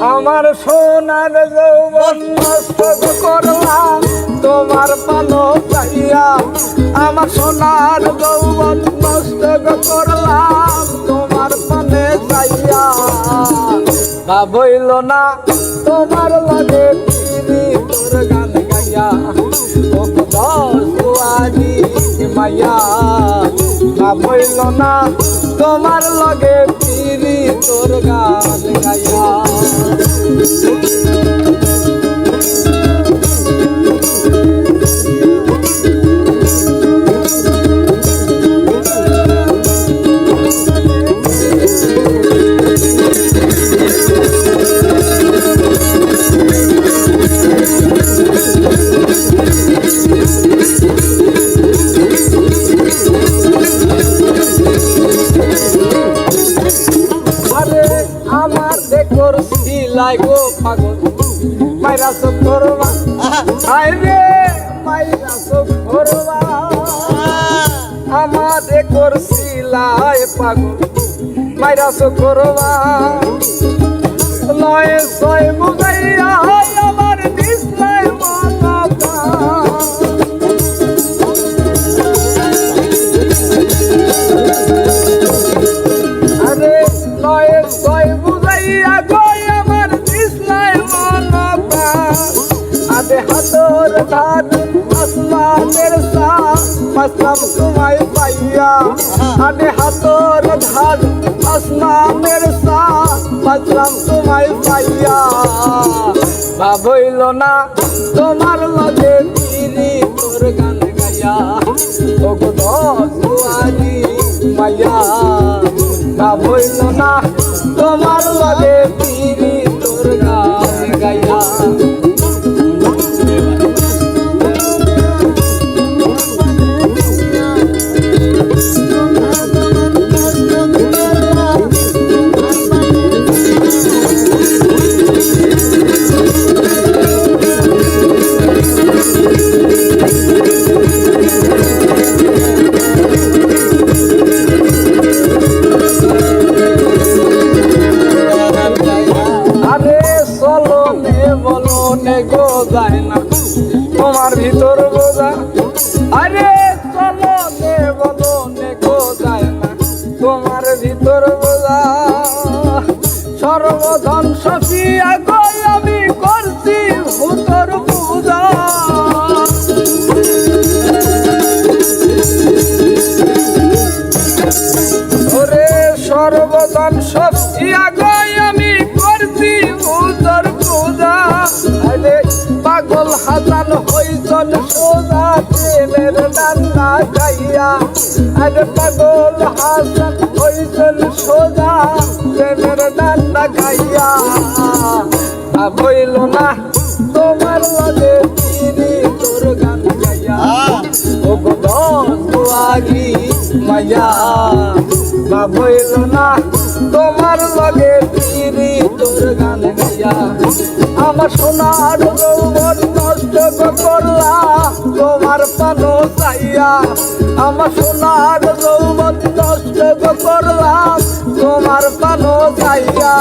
আমার সোনার যৌবন নষ্ট করলাম তোমার পানো চাইয়া। আমার সোনার যৌবন নষ্ট করলাম তোমার পানে চাইয়া। ভাবইল না তোমার লাগে ফিরি তোর গান গাইয়া। ও দোয়ারি মাইয়া ভাবইল না তোমার লাগে ফিরি তোর গান গাইয়া। আমার দেখর সিলাই গো পাগল মাইরা করবা আই রে মাইরা করবা। আমার দেখর সিলাই পাগল মাইরা করবা। নয় ছয় বুঝাইয়া আমার বিছনায় মাথা। আরে নয় ছয় বুঝাইয়া গই আমার বিছনায় মাথা। আরে হাতর ধার আসমানের সা মাসলাম তোমায় পাইয়া। আরে হাতর ধার আসমানের সা মাসলাম তোমায় পাইয়া। ভাবইল না তোমার লগে ফিরি তোর গান গাইয়া। ও গো দোয়ারি মাইয়া ভাবইল না তোমার লগে ফিরি তোর গান গাইয়া। গো যায় না তোমার ভিতর বোঝা। আরে চলো নে বলো নে গো যায় না তোমার ভিতর বোঝা। সর্বধন সফিয়া গো আমি করছি ভূতর পূজা। ওরে সর্বধন সফিয়া গো আমি করছি ভূতর পূজা। পাগল হাসান হইজন সোজা প্রেমের ডান্ডা খাইয়া। আরে পাগল হাসান হইজন সোজা প্রেমের ডান্ডা খাইয়া। ভাবইল না তোমার লগে ফিরি তোর গান গাইয়া। ও গো দোয়ারি মাইয়া ভাবইল না তোমার লগে ফিরি তোর গান গাইয়া। আমার সোনার যৌবন নষ্ট করলা তোমার পানো চাইয়া। আমার সোনার যৌবন নষ্ট করলাম তোমার পানো চাইয়া।